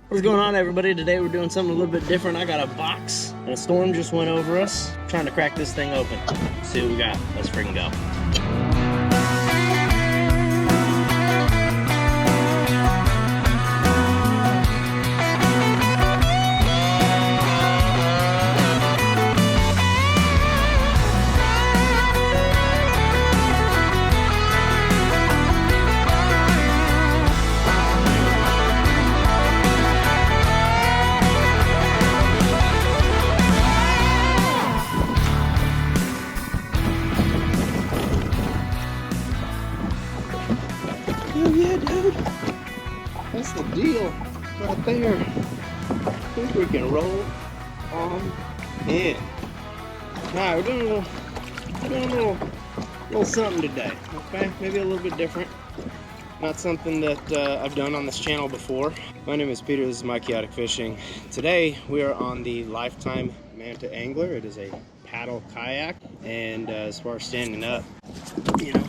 What's going on, everybody? Today we're doing something a little bit different. I got a box and a storm just went over us. I'm trying to crack this thing open. Let's see what we got. Let's freaking go. Oh yeah, dude. That's the deal right there. I think we can roll on in. Alright, we're doing a little something today, okay? Maybe a little bit different. Not something that I've done on this channel before. My name is Peter, this is My Chaotic Fishing. Today we are on the Lifetime Manta Angler. It is a paddle kayak, and as far as standing up, you know,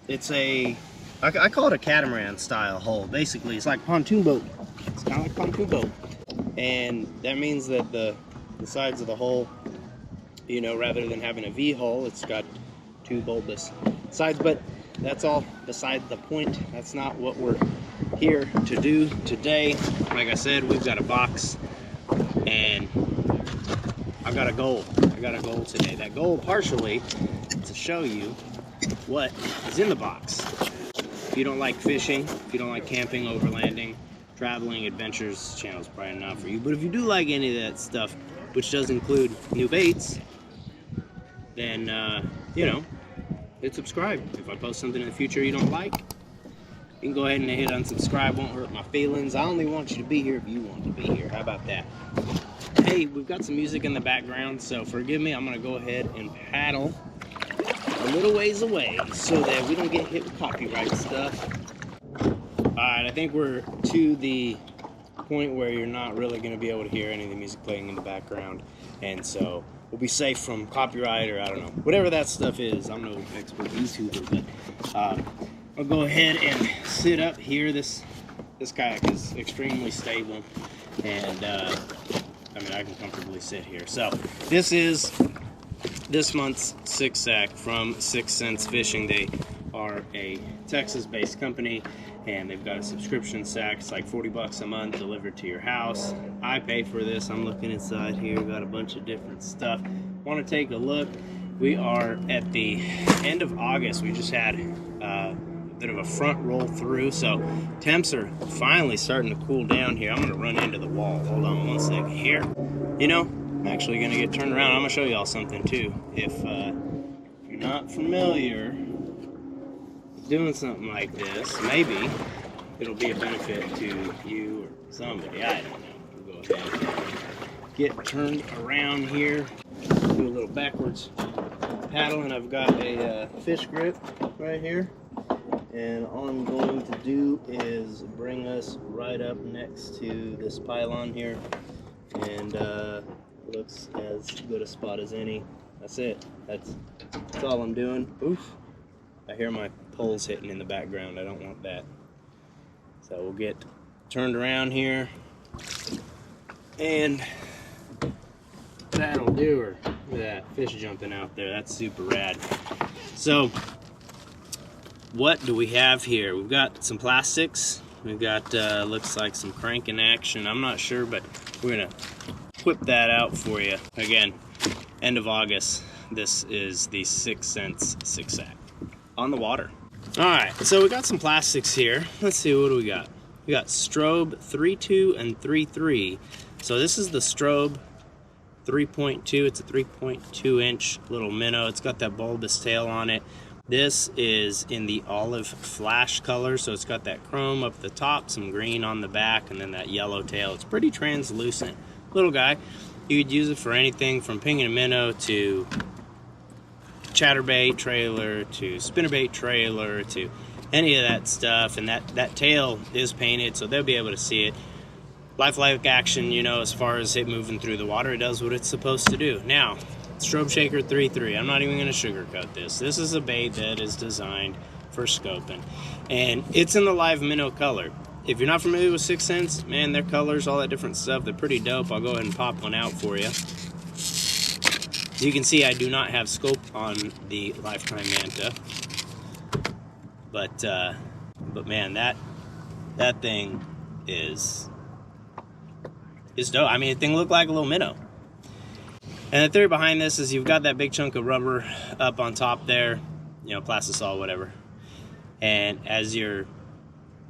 it's a, I call it a catamaran style hull. Basically, it's like a pontoon boat. It's kind of like a pontoon boat. And that means that the sides of the hull, you know, rather than having a V hull, it's got two bulbous sides. But that's all beside the point. That's not what we're here to do today. Like I said, we've got a box and I've got a goal. I got a goal today. That goal partially to show you what is in the box. If you don't like fishing, if you don't like camping, overlanding, traveling, adventures, this channel's probably not for you. But if you do like any of that stuff, which does include new baits, then you know, hit subscribe. If I post something in the future you don't like, you can go ahead and hit unsubscribe. Won't hurt my feelings. I only want you to be here if you want to be here. How about that? Hey, we've got some music in the background, so forgive me. I'm gonna go ahead and paddle a little ways away so that we don't get hit with copyright stuff. Alright, I think we're to the point where you're not really going to be able to hear any of the music playing in the background, and so we'll be safe from copyright, or I don't know, whatever that stuff is. I'm no expert YouTuber, but I'll go ahead and sit up here. This kayak is extremely stable, and I mean, I can comfortably sit here. So this is this month's Six Sack from 6 Cents Fishing. They are a Texas-based company, and they've got a subscription sack. It's like 40 bucks a month delivered to your house. I pay for this. I'm looking inside here. Got a bunch of different stuff. Want to take a look? We are at the end of August. We just had a bit of a front roll through, so temps are finally starting to cool down here. I'm going to run into the wall. Hold on one second here. You know, I'm actually going to get turned around. I'm going to show y'all something too. If you're not familiar with doing something like this, maybe it'll be a benefit to you or somebody. I don't know. We'll go ahead and get turned around here. Do a little backwards paddle, and I've got a fish grip right here. And all I'm going to do is bring us right up next to this pylon here. And looks as good a spot as any. That's it. That's all I'm doing. Oof. I hear my poles hitting in the background. I don't want that. So we'll get turned around here. And that'll do her. Look at that fish jumping out there. That's super rad. So what do we have here? We've got some plastics. We've got looks like some cranking action. I'm not sure, but we're gonna whip that out for you. Again, end of August. This is the 6 Cents Six Sack on the water. All right, so we got some plastics here. Let's see, what do we got? We got strobe 3.2 and 3.3. So this is the strobe 3.2. It's a 3.2 inch little minnow. It's got that bulbous tail on it. This is in the olive flash color, so it's got that chrome up the top, some green on the back, and then that yellow tail. It's pretty translucent. Little guy. You could use it for anything from pinging a minnow to chatterbait trailer to spinnerbait trailer to any of that stuff. And that tail is painted, so they'll be able to see it. Lifelike action, you know, as far as it moving through the water, it does what it's supposed to do. Now, Strobe Shaker 3.3. I'm not even going to sugarcoat this. This is a bait that is designed for scoping, and it's in the live minnow color. if you're not familiar with 6th Sense, man, their colors, all that different stuff, they're pretty dope. I'll go ahead and pop one out for you. As you can see, I do not have scope on the Lifetime Manta, but man, that thing is dope. I mean, the thing looked like a little minnow. And the theory behind this is you've got that big chunk of rubber up on top there, you know, plastisol, whatever. And as you're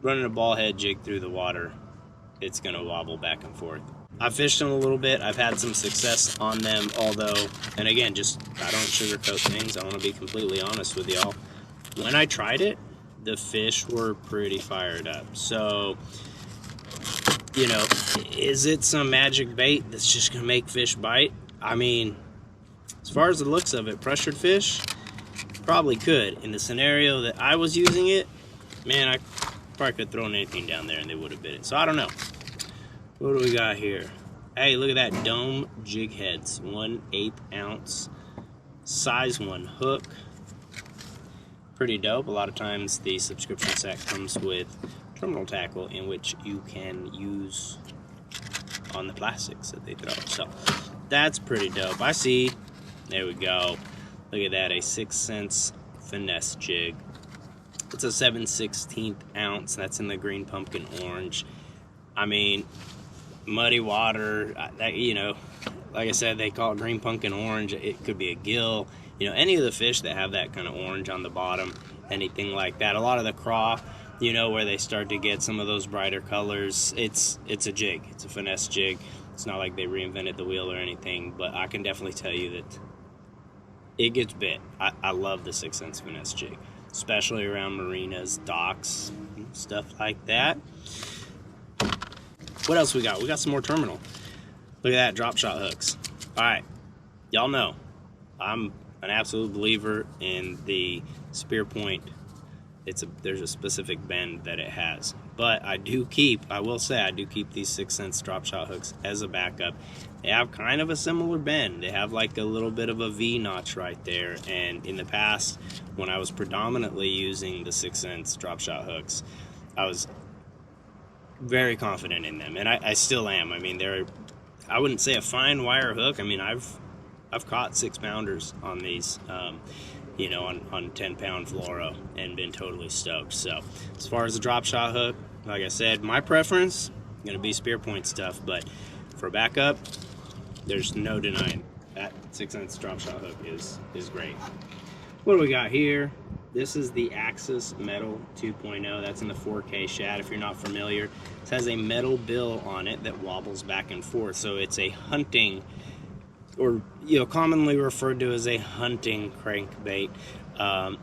running a ball head jig through the water, it's gonna wobble back and forth. I've fished them a little bit. I've had some success on them, although, and again, just, I don't sugarcoat things. I want to be completely honest with y'all. When I tried it, the fish were pretty fired up. So, you know, is it some magic bait that's just going to make fish bite? I mean, as far as the looks of it, pressured fish probably could. In the scenario that I was using it, man, I probably could have thrown anything down there and they would have bit it. So I don't know. What do we got here? Hey, look at that dome jig heads, 1/8 ounce, size 1 hook. Pretty dope. A lot of times the subscription set comes with terminal tackle in which you can use on the plastics that they throw. So that's pretty dope. I see. There we go. Look at that, a 6th Sense Finesse jig. It's a 7/16 ounce. That's in the green pumpkin orange. I mean, muddy water, you know, like I said, they call it green pumpkin orange. It could be a gill, you know, any of the fish that have that kind of orange on the bottom, anything like that. A lot of the craw, you know, where they start to get some of those brighter colors, it's a jig. It's a finesse jig. It's not like they reinvented the wheel or anything, but I can definitely tell you that it gets bit. I love the 6th Sense Finesse jig, especially around marinas, docks, stuff like that. What else we got? We got some more terminal. Look at that, drop shot hooks. All right, y'all know I'm an absolute believer in the spear point. There's a specific bend that it has, but I will say I do keep these 6th Sense drop shot hooks as a backup. They have kind of a similar bend. They have like a little bit of a V notch right there. And in the past, when I was predominantly using the 6th Sense drop shot hooks, I was very confident in them, and I still am. I mean, I wouldn't say a fine wire hook. I mean, I've caught 6-pounders on these, you know, on 10-pound fluoro and been totally stoked. So as far as the drop shot hook, like I said, my preference gonna be spear point stuff, but for backup, there's no denying that 6th Sense drop shot hook is great. What do we got here? This is the Axis Metal 2.0. That's in the 4K shad. If you're not familiar, it has a metal bill on it that wobbles back and forth. So it's a hunting, or you know, commonly referred to as a hunting crankbait.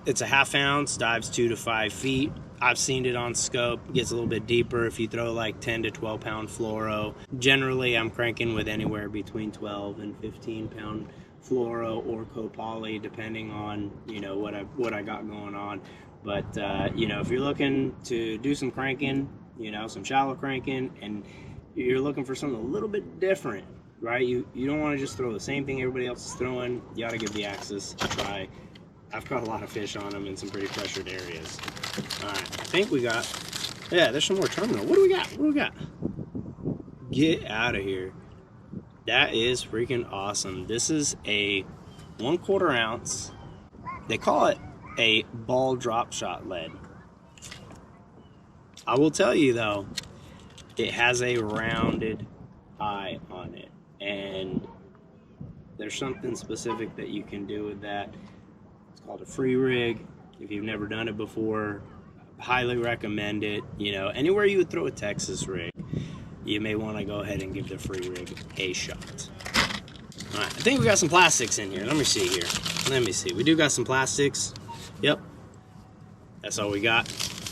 It's a 1/2 ounce, dives 2 to 5 feet. I've seen it on scope. It gets a little bit deeper if you throw like 10 to 12 pound fluoro. Generally, I'm cranking with anywhere between 12 and 15 pound fluoro or copoly, depending on, you know, what I got going on. But you know, if you're looking to do some cranking, you know, some shallow cranking, and you're looking for something a little bit different, right? You don't want to just throw the same thing everybody else is throwing. You got to give the Axis a try. I've caught a lot of fish on them in some pretty pressured areas. All right, I think we got, yeah, there's some more terminal. What do we got? What do we got? Get out of here. That is freaking awesome. This is a 1/4 ounce. They call it a ball drop shot lead. I will tell you though, it has a rounded eye on it, and there's something specific that you can do with that. It's called a free rig. If you've never done it before, highly recommend it. You know, anywhere you would throw a Texas rig, you may want to go ahead and give the free rig a shot. All right, I think we got some plastics in here. Let me see here. Let me see. We do got some plastics. Yep. That's all we got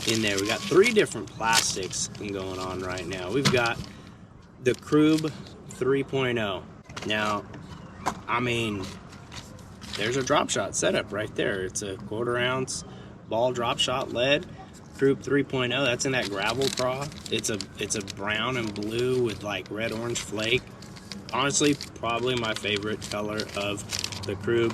in there. We got 3 different plastics going on right now. We've got the Krub 3.0. Now, I mean, there's a drop shot setup right there. It's a 1/4 ounce ball drop shot lead. Krub 3.0, that's in that gravel craw. It's a brown and blue with like red orange flake. Honestly, probably my favorite color of the Krub.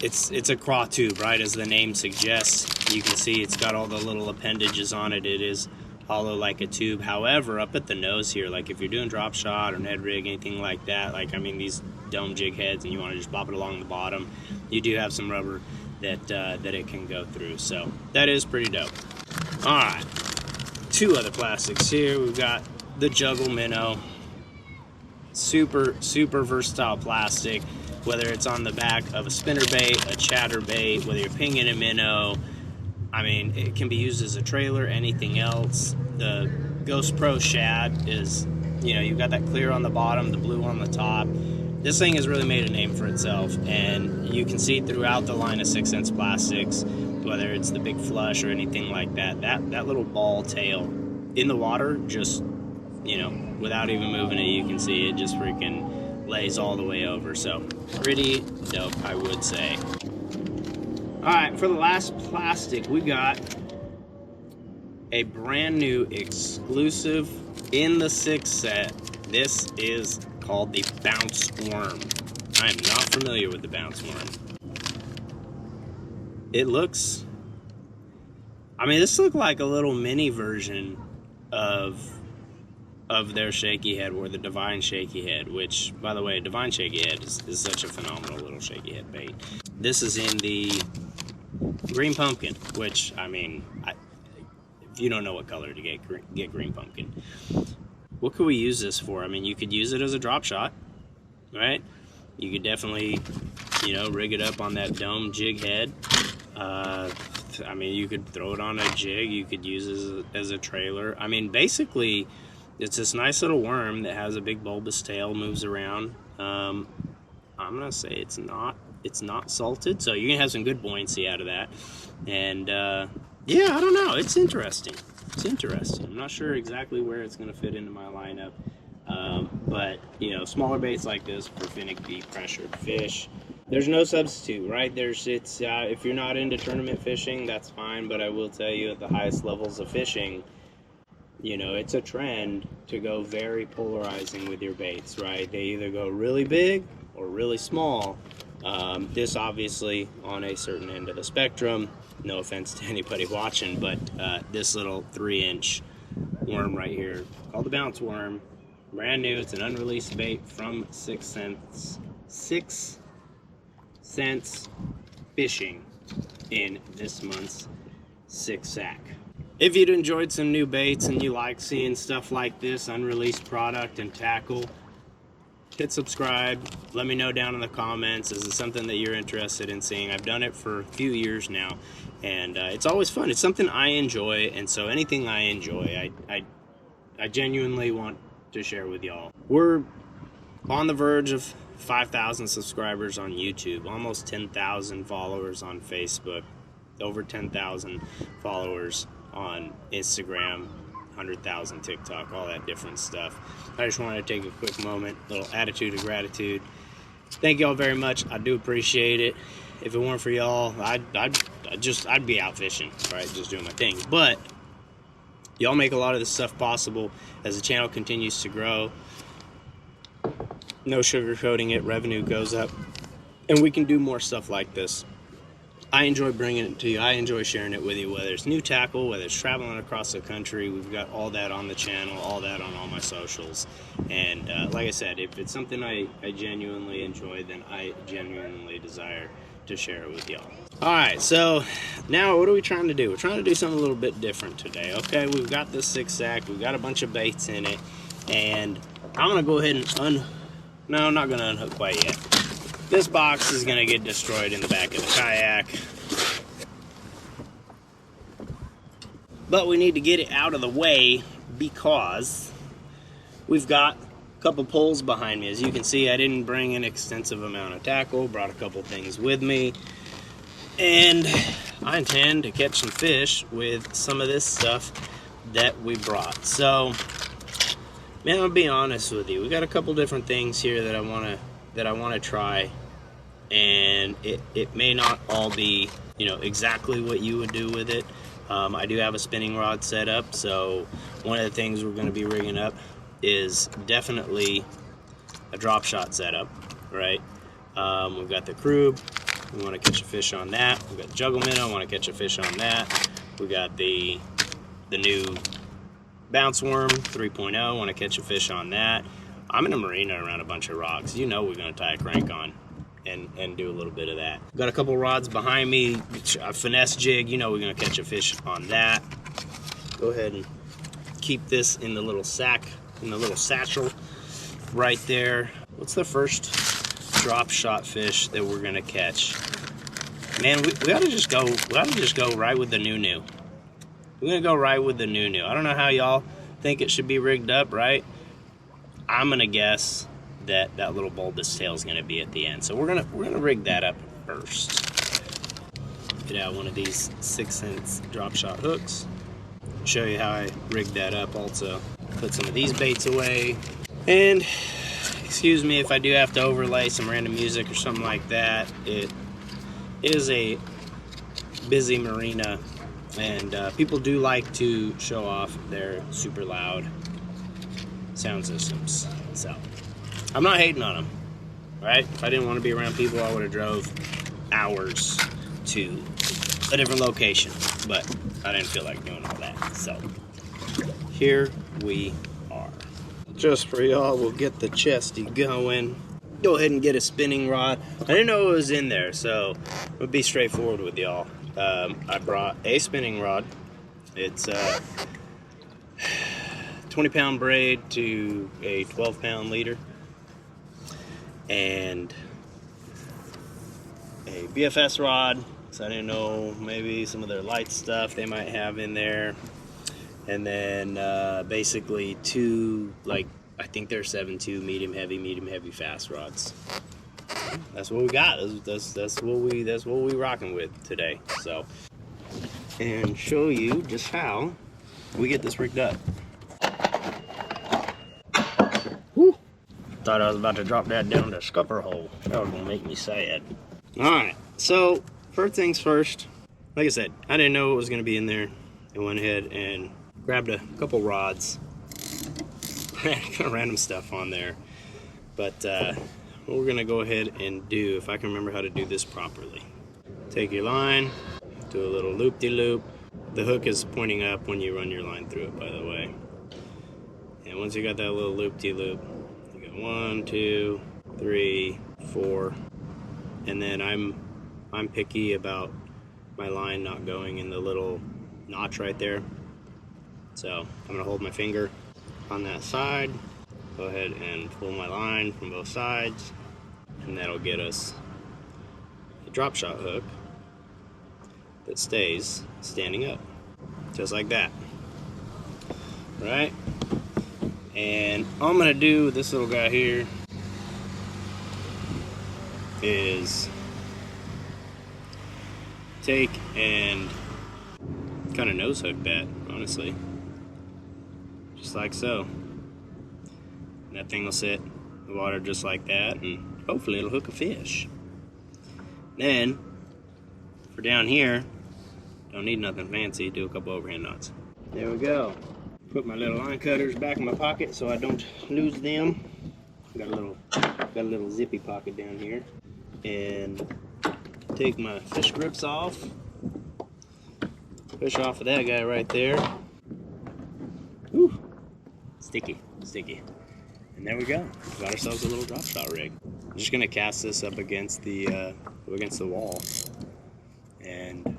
It's a craw tube, right? As the name suggests, you can see it's got all the little appendages on it. It is hollow like a tube. However, up at the nose here, like if you're doing drop shot or Ned rig, anything like that, like I mean these dome jig heads, and you want to just pop it along the bottom, you do have some rubber that that it can go through. So that is pretty dope. All right, two other plastics here. We've got the Juggle Minnow. Super versatile plastic, whether it's on the back of a spinner bait, a chatter bait, whether you're pinging a minnow. I mean, it can be used as a trailer, anything else. The Ghost Pro Shad is, you know, you've got that clear on the bottom, the blue on the top. This thing has really made a name for itself, and you can see throughout the line of 6-cents plastics, whether it's the big flush or anything like that, that little ball tail in the water, just, you know, without even moving it, you can see it just freaking lays all the way over. So pretty dope, I would say. All right, for the last plastic, we got a brand new exclusive in the 6 set. This is called the Bounce Worm. I am not familiar with the Bounce Worm. It looks, I mean, this looks like a little mini version of their shaky head, or the Divine Shaky Head, which, by the way, Divine Shaky Head is such a phenomenal little shaky head bait. This is in the Green Pumpkin, which, I mean, if you don't know what color to get Green Pumpkin. What could we use this for? I mean, you could use it as a drop shot, right? You could definitely, you know, rig it up on that dome jig head. I mean, you could throw it on a jig. You could use it as a trailer. I mean, basically, it's this nice little worm that has a big bulbous tail, moves around. I'm gonna say it's not salted, so you're gonna have some good buoyancy out of that. And yeah, I don't know, it's interesting. It's interesting. I'm not sure exactly where it's gonna fit into my lineup, but you know, smaller baits like this for finicky pressured fish, there's no substitute, right? If you're not into tournament fishing, that's fine, but I will tell you, at the highest levels of fishing, you know, it's a trend to go very polarizing with your baits, right? They either go really big or really small. This obviously on a certain end of the spectrum. No offense to anybody watching, but this little 3-inch worm right here, called the Bounce Worm, brand new. It's an unreleased bait from 6 Cents. 6 Cents Fishing in this month's 6 Sack. If you'd enjoyed some new baits and you like seeing stuff like this, unreleased product and tackle, hit subscribe. Let me know down in the comments, is it something that you're interested in seeing? I've done it for a few years now, and it's always fun. It's something I enjoy, and so anything I enjoy, I genuinely want to share with y'all. We're on the verge of 5,000 subscribers on YouTube, almost 10,000 followers on Facebook, over 10,000 followers on Instagram, 100,000 TikTok, all that different stuff. I just wanted to take a quick moment, little attitude of gratitude. Thank y'all very much. I do appreciate it. If it weren't for y'all, I'd be out fishing, right? Just doing my thing. But y'all make a lot of this stuff possible as the channel continues to grow. No sugarcoating it, revenue goes up, and we can do more stuff like this. I enjoy bringing it to you. I enjoy sharing it with you, whether it's new tackle, whether it's traveling across the country. We've got all that on the channel, all that on all my socials. And like I said, if it's something I genuinely enjoy, then I genuinely desire to share it with y'all. All right, so now what are we trying to do? We're trying to do something a little bit different today. Okay, we've got this 6 Sack. We've got a bunch of baits in it. And I'm going to go ahead and no, I'm not going to unhook quite yet. This box is going to get destroyed in the back of the kayak. But we need to get it out of the way because we've got a couple poles behind me. As you can see, I didn't bring an extensive amount of tackle, brought a couple things with me. And I intend to catch some fish with some of this stuff that we brought. So, man, I'll be honest with you. We got a couple different things here that I want to try. And it may not all be, you know, exactly what you would do with it. I do have a spinning rod set up, so one of the things we're going to be rigging up is definitely a drop shot setup, right? We've got the Crube, we want to catch a fish on that. We've got the Juggle Minnow, I want to catch a fish on that. We got the new Bounce worm 3.0, want to catch a fish on that. I'm in a marina around a bunch of rocks. You know we're going to tie a crank on and do a little bit of that. Got a couple rods behind me, a finesse jig. You know we're going to catch a fish on that. Go ahead and keep this in the little sack, in the little satchel right there. What's the first drop shot fish that we're going to catch? Man, we ought to just go. We ought to just go right with the new. We're gonna go right with the new. I don't know how y'all think it should be rigged up, right? I'm gonna guess that that little bulbous tail is gonna be at the end. So we're gonna rig that up first. Get out one of these 6-cent drop shot hooks. Show you how I rigged that up. Also, put some of these baits away. And excuse me if I do have to overlay some random music or something like that. It is a busy marina, and people do like to show off their super loud sound systems. So I'm not hating on them, right? If I didn't want to be around people, I would have drove hours to a different location, but I didn't feel like doing all that. So here we are. Just for y'all, we'll get the chesty going. Go ahead and get a spinning rod. I didn't know it was in there, so I'll be straightforward with y'all. I brought a spinning rod. It's 20-pound braid to a 12-pound leader, and a BFS rod, so I didn't know maybe some of their light stuff they might have in there, and then basically two, like, I think they're 7.2 medium heavy fast rods. That's what we got. That's what we rocking with today. So, and show you just how we get this rigged up. Whew. Thought I was about to drop that down the scupper hole. That was gonna make me sad. All right. So first things first. Like I said, I didn't know what was gonna be in there. I went ahead and grabbed a couple rods. Random stuff on there, but what we're gonna go ahead and do, if I can remember how to do this properly, take your line, do a little loop-de-loop. The hook is pointing up when you run your line through it, by the way. And once you got that little loop-de-loop, you got 1, 2, 3, 4, and then I'm picky about my line not going in the little notch right there, so I'm gonna hold my finger on that side, go ahead and pull my line from both sides, and that'll get us a drop shot hook that stays standing up, just like that, right? And all I'm gonna do with this little guy here is take and kind of nose hook that, honestly. Just like so. And that thing will sit in the water just like that, and hopefully it'll hook a fish. Then, for down here, don't need nothing fancy, do a couple overhand knots. There we go. Put my little line cutters back in my pocket so I don't lose them. Got a little zippy pocket down here. And take my fish grips off. Fish off of that guy right there. Whew. Sticky. And there we go. Got ourselves a little drop shot rig. I'm just gonna cast this up against the wall and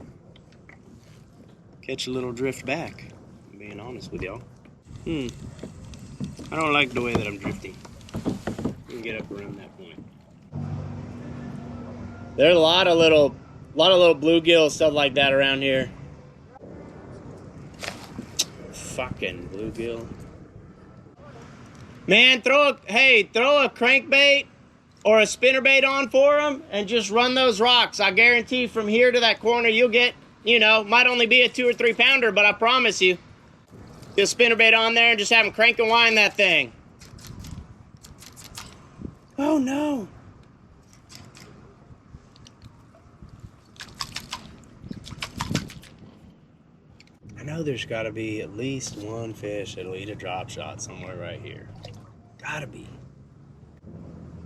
catch a little drift back. I'm being honest with y'all. I don't like the way that I'm drifting. You can get up around that point. There's a lot of little bluegill, stuff like that around here. Fucking bluegill. Man, throw a crankbait or a spinnerbait on for them and just run those rocks. I guarantee from here to that corner you'll get, might only be a 2 or 3 pounder, but I promise you, get a spinnerbait on there and just have them crank and wind that thing. Oh no. I know there's got to be at least one fish that'll eat a drop shot somewhere right here. Gotta be.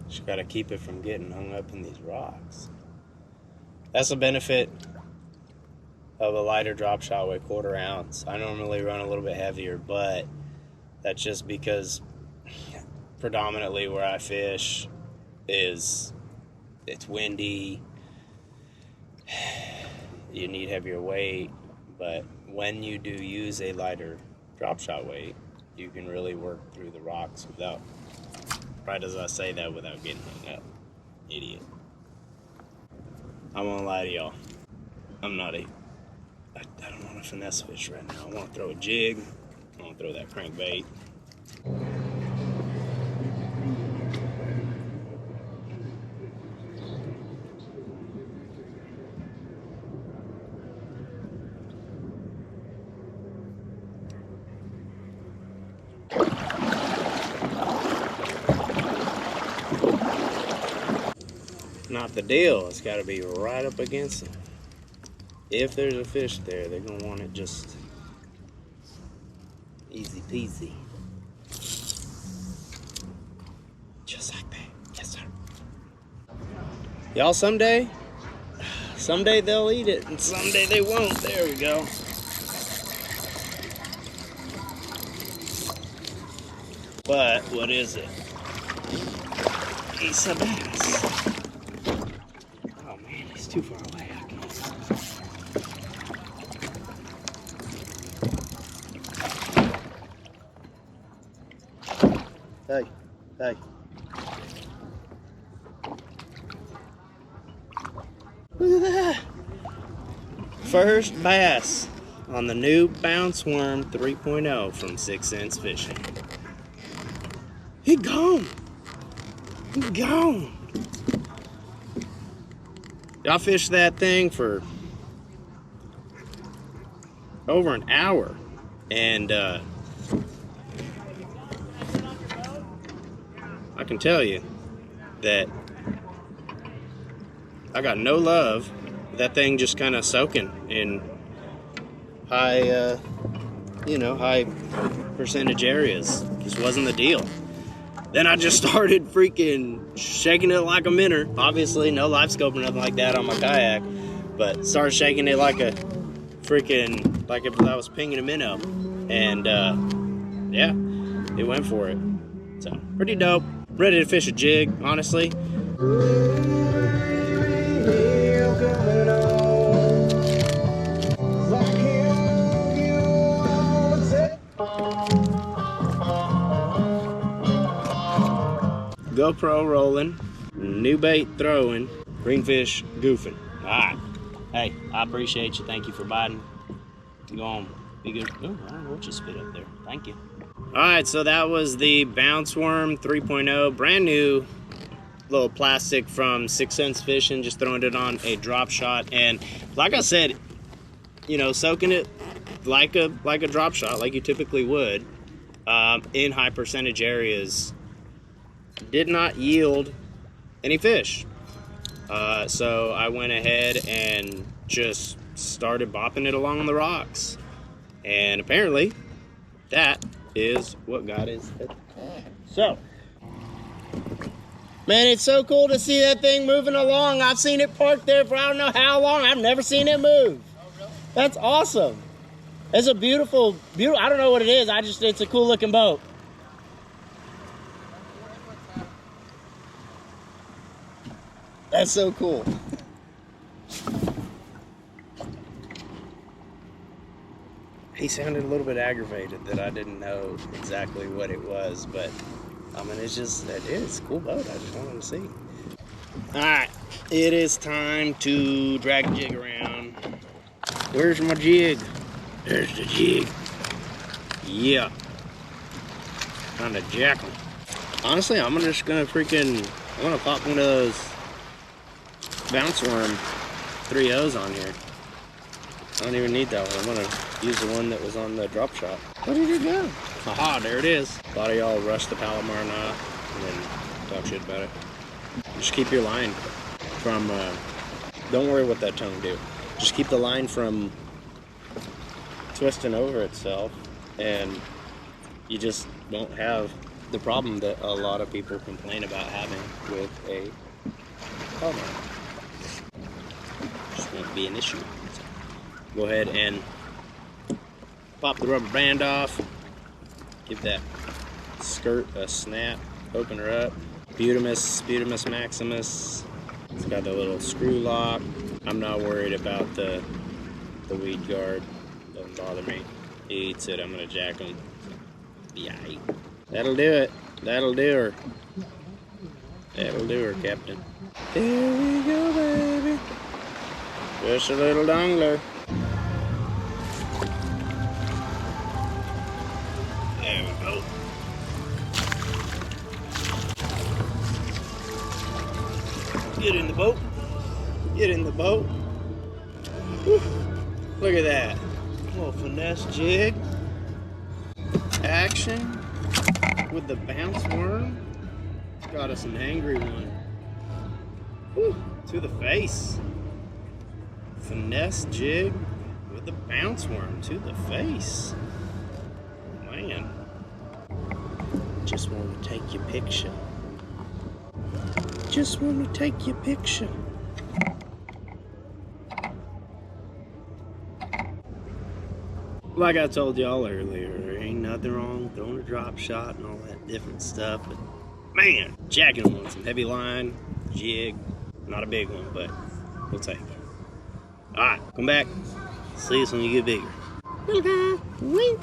Just gotta keep it from getting hung up in these rocks. That's the benefit of a lighter drop shot weight, 1/4 ounce. I normally run a little bit heavier, but that's just because predominantly where I fish it's windy. You need heavier weight, but when you do use a lighter drop shot weight, you can really work through the rocks without, right as I say that, without getting hung up. Idiot. I won't lie to y'all. I don't want to finesse fish right now. I want to throw a jig. I want to throw that crankbait. Not the deal. It's got to be right up against them. If there's a fish there, they're going to want it just easy peasy. Just like that. Yes, sir. Y'all, someday they'll eat it, and someday they won't. There we go. But what is it? He's a bass. Oh man, he's too far away. I can't. Hey, hey. Look at that. First bass on the new Bounce Worm 3.0 from 6 Cents Fishing. He gone. He gone. Y'all fished that thing for over an hour, and I can tell you that I got no love. That thing just kind of soaking in high, high percentage areas. Just wasn't the deal. Then I just started freaking shaking it like a minnow. Obviously, no live scope or nothing like that on my kayak, but started shaking it like a freaking, like if I was pinging a minnow. And yeah, it went for it. So, pretty dope. Ready to fish a jig, honestly. GoPro rolling, new bait throwing, greenfish goofing. All right. Hey, I appreciate you. Thank you for biting. Go on. Be good. Oh, I don't know what you spit up there. Thank you. All right, so that was the Bounce Worm 3.0, brand new little plastic from 6 Cents Fishing, just throwing it on a drop shot. And like I said, soaking it like a drop shot, like you typically would, in high percentage areas. Did not yield any fish. So I went ahead and just started bopping it along the rocks. And apparently that is what got his head. So, man, it's so cool to see that thing moving along. I've seen it parked there for I don't know how long. I've never seen it move. Oh, really? That's awesome. It's a beautiful, I don't know what it is. It's a cool looking boat. That's so cool. He sounded a little bit aggravated that I didn't know exactly what it was, but I mean, it's a cool boat. I just wanted to see. All right, it is time to drag a jig around. Where's my jig? There's the jig. Yeah. Trying to jack him. Honestly, I'm just gonna pop one of those Bounce Worm 3.0s on here. I don't even need that one. I'm gonna use the one that was on the drop shot. Where did it go? Aha, there it is. A lot of y'all rush the Palomar knot and then talk shit about it. Just keep your line from, don't worry what that tongue do. Just keep the line from twisting over itself, and you just won't have the problem that a lot of people complain about having with a Palomar. Just won't be an issue. go ahead and pop the rubber band off. Give that skirt a snap, open her up. Sputumus maximus. It's got the little screw lock. I'm not worried about the weed guard. Doesn't bother me. He eats it. I'm gonna jack him. Yeah, that'll do it. That'll do her. That'll do her, Captain. There we go, baby. Just a little dongler. There we go. Get in the boat. Get in the boat. Whew. Look at that. Little finesse jig. Action with the bounce worm. Got us an angry one. Whew. To the face. Finesse jig with the bounce worm to the face. Man. Just want to take your picture. Just want to take your picture. Like I told y'all earlier, there ain't nothing wrong with throwing a drop shot and all that different stuff, but man, jacking them on some heavy line, jig, not a big one, but we'll take it. All right, come back. See us when you get bigger. Little guy, wink.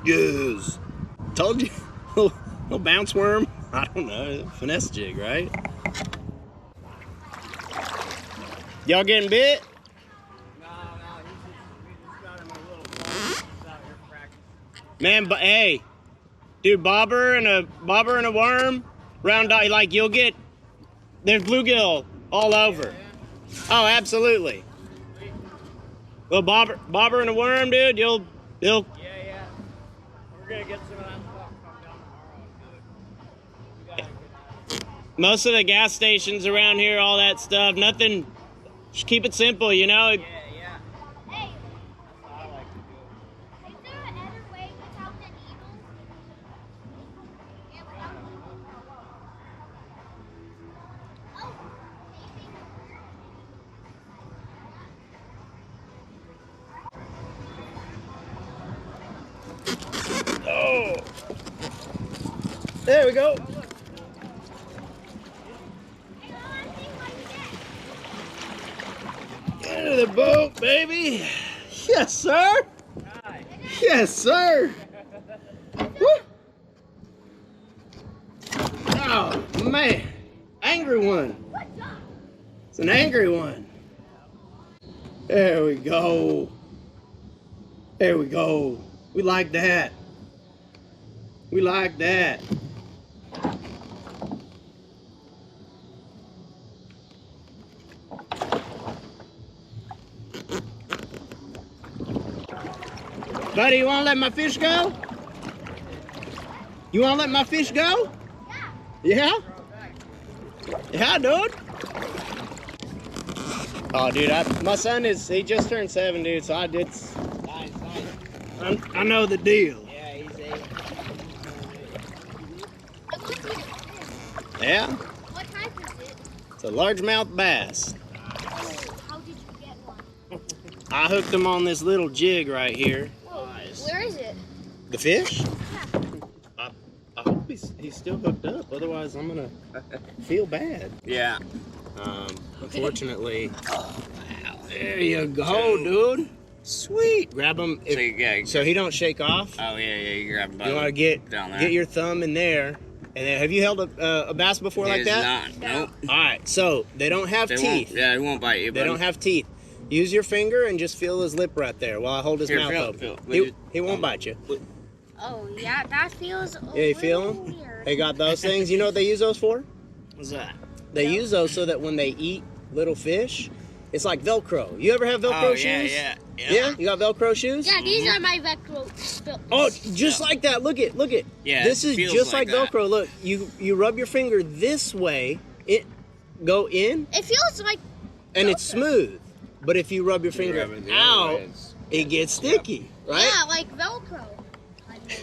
Yes. Told you. Little bounce worm. I don't know. Finesse jig, right? Y'all getting bit? No, we just got him a little ball. He's out here practicing. Man, but hey, dude, bobber and a worm, round dot, like you'll get. There's bluegill all over. Oh, absolutely. Little bobber and a worm, dude. You'll. Yeah. We're gonna get some of that stuff come down tomorrow. Most of the gas stations around here, all that stuff, nothing. Just keep it simple, you know. Yeah. Hey, That's what I like to do. is there an other way without the needle? Yeah, without the needle. Oh, there we go. Into the boat, baby. Yes, sir. Yes, sir. Woo. Oh, man. Angry one. It's an angry one. There we go. There we go. We like that. We like that. Buddy, you want to let my fish go? You want to let my fish go? Yeah? Yeah, dude? Oh, dude, my son he just turned 7, dude, so Nice. I know the deal. Yeah, he's 8. Yeah? What type is it? It's a largemouth bass. How did you get one? I hooked him on this little jig right here. Where is it? The fish? Yeah. I hope he's still hooked up, otherwise I'm gonna feel bad. Yeah. Unfortunately. There you go, dude. Sweet. Grab him. So he don't shake off. Oh yeah, you grab him. You want to get down there. Get your thumb in there, and then have you held a bass before like that? Not. Nope. All right. So they don't have teeth. Yeah, he won't bite you. They don't have teeth. Use your finger and just feel his lip right there while I hold his mouth open. He won't bite you. Oh, yeah, that feels a Yeah, you feel little them? weird. They got those things. You know what they use those for? What's that? They use those so that when they eat little fish, it's like Velcro. You ever have Velcro shoes? Yeah. Yeah? You got Velcro shoes? Yeah, these are my Velcro. Oh, just like that. Look it. Yeah, This it is feels just like like that. Velcro. Look, you rub your finger this way, it go in, It feels like and it's smooth. But if you rub your finger rub it the other out, way, it gets sticky, right? yeah, like Velcro.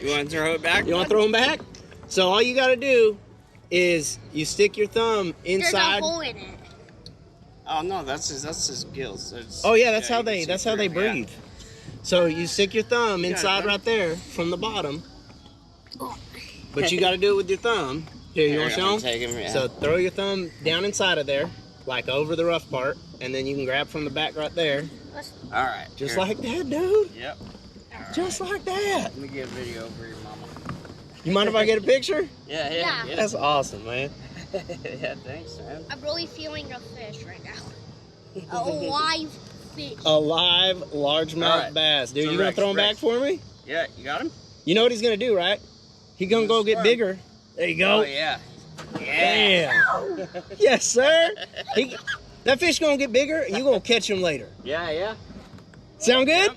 You want to throw it back? You want to throw them back? So all you got to do is you stick your thumb There's inside. a hole in it. Oh no, that's his gills. Oh yeah, that's you how can they see through, breathe. So you stick your thumb You got it, inside bud. right there from the bottom. But you got to do it with your thumb. Here, you want to show them? Take him, yeah. So throw your thumb down inside of there, like over the rough part, and then you can grab from the back right there. All right. Just here. like that, dude. Yep. Just like that. Let me get a video for your mama. You mind if I get a picture? Yeah. Yeah. Get That's awesome, man. it. Yeah, thanks, man. I'm really feeling a fish right now. A live fish. A live largemouth All right. bass. Dude, So you gonna Rex, throw him back Rex. for me? Yeah, you got him? You know what he's gonna do, right? He gonna go get Squirm. bigger. There you go. Oh yeah. Damn. Yes, sir. That fish gonna get bigger, and you gonna catch him later. Yeah. Sound good?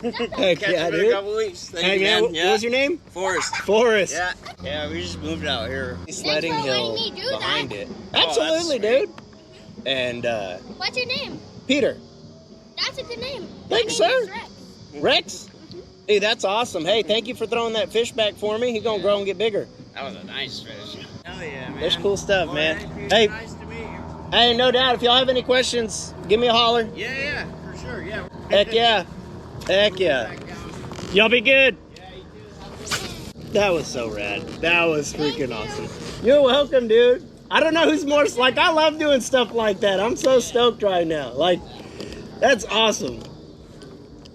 Heck Catch yeah, him in a dude. couple weeks. Thank Hey you, man, man. what was your name? Forrest. Forrest. Yeah, we just moved out here. Sledding Thanks for hill letting me do behind that. it. that's Absolutely, sweet. dude. And What's your name? Peter. That's a good name. Thanks, My name sir. is Rex. Rex? Hey, that's awesome. Hey, thank you for throwing that fish back for me. He's gonna grow and get bigger. That was a nice fish. Hell yeah, man. That's cool stuff, Well, man. thank you. Hey, Nice to meet you. hey, no doubt. If y'all have any questions, give me a holler. Yeah, for sure. Yeah. Heck yeah. Heck yeah. Back down. Y'all be good. Yeah, you too. That was so rad. That was freaking awesome. You're welcome, dude. I don't know who's more, like, I love doing stuff like that. I'm so stoked right now. Like, that's awesome.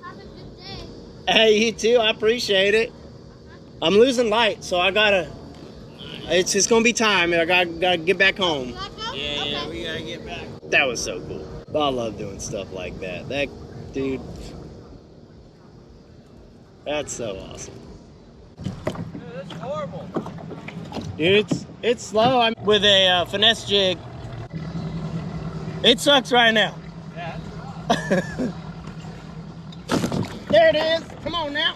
Have a good day. Hey, you too. I appreciate it. I'm losing light, so I gotta, it's gonna be time. I gotta get back home. Yeah, we gotta get back. That was so cool. I love doing stuff like that. That, dude, that's so awesome. Dude, that's horrible. Dude, it's slow. I'm with a finesse jig. It sucks right now. Yeah. There it is. Come on now.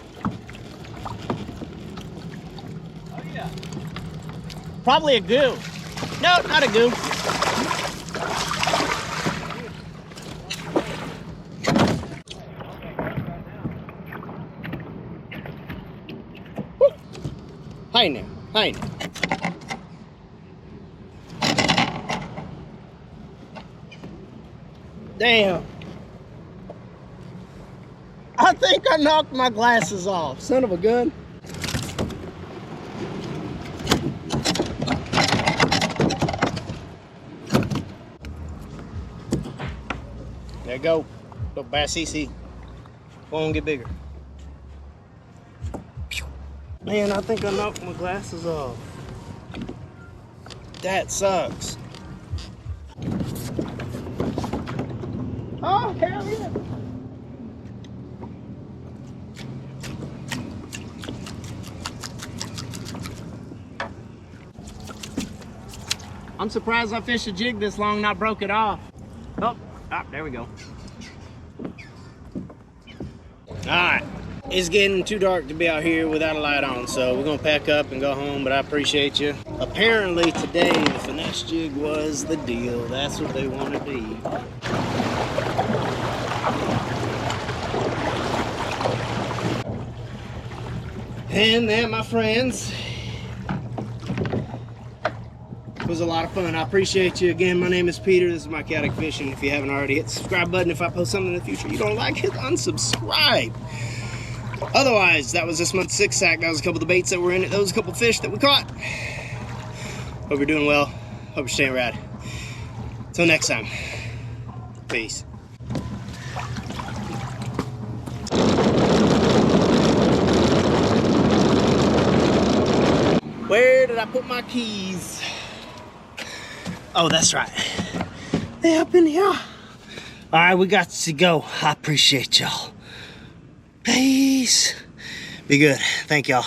Oh yeah. Probably a goo. No, not a goo. Woo. Hi now. Hi now. Damn. I think I knocked my glasses off. Son of a gun. There you go. Little bass CC. Go on, get bigger. Man, I think I knocked my glasses off. That sucks. Oh, hell yeah. I'm surprised I fished a jig this long and not broke it off. Oh, there we go. Alright, it's getting too dark to be out here without a light on, so we're gonna pack up and go home, but I appreciate you. Apparently today the finesse jig was the deal. That's what they wanted to eat. And that, my friends, was a lot of fun. I appreciate you. Again, my name is Peter. This is my Chaotic Fishing. If you haven't already, hit the subscribe button. If I post something in the future you don't like, hit unsubscribe. Otherwise, that was this month's six sack. That was a couple of the baits that were in it. That was a couple of fish that we caught. Hope you're doing well. Hope you're staying rad. Till next time. Peace. Where did I put my keys? Oh, that's right. They're up in here. All right, we got to go. I appreciate y'all. Peace. Be good. Thank y'all.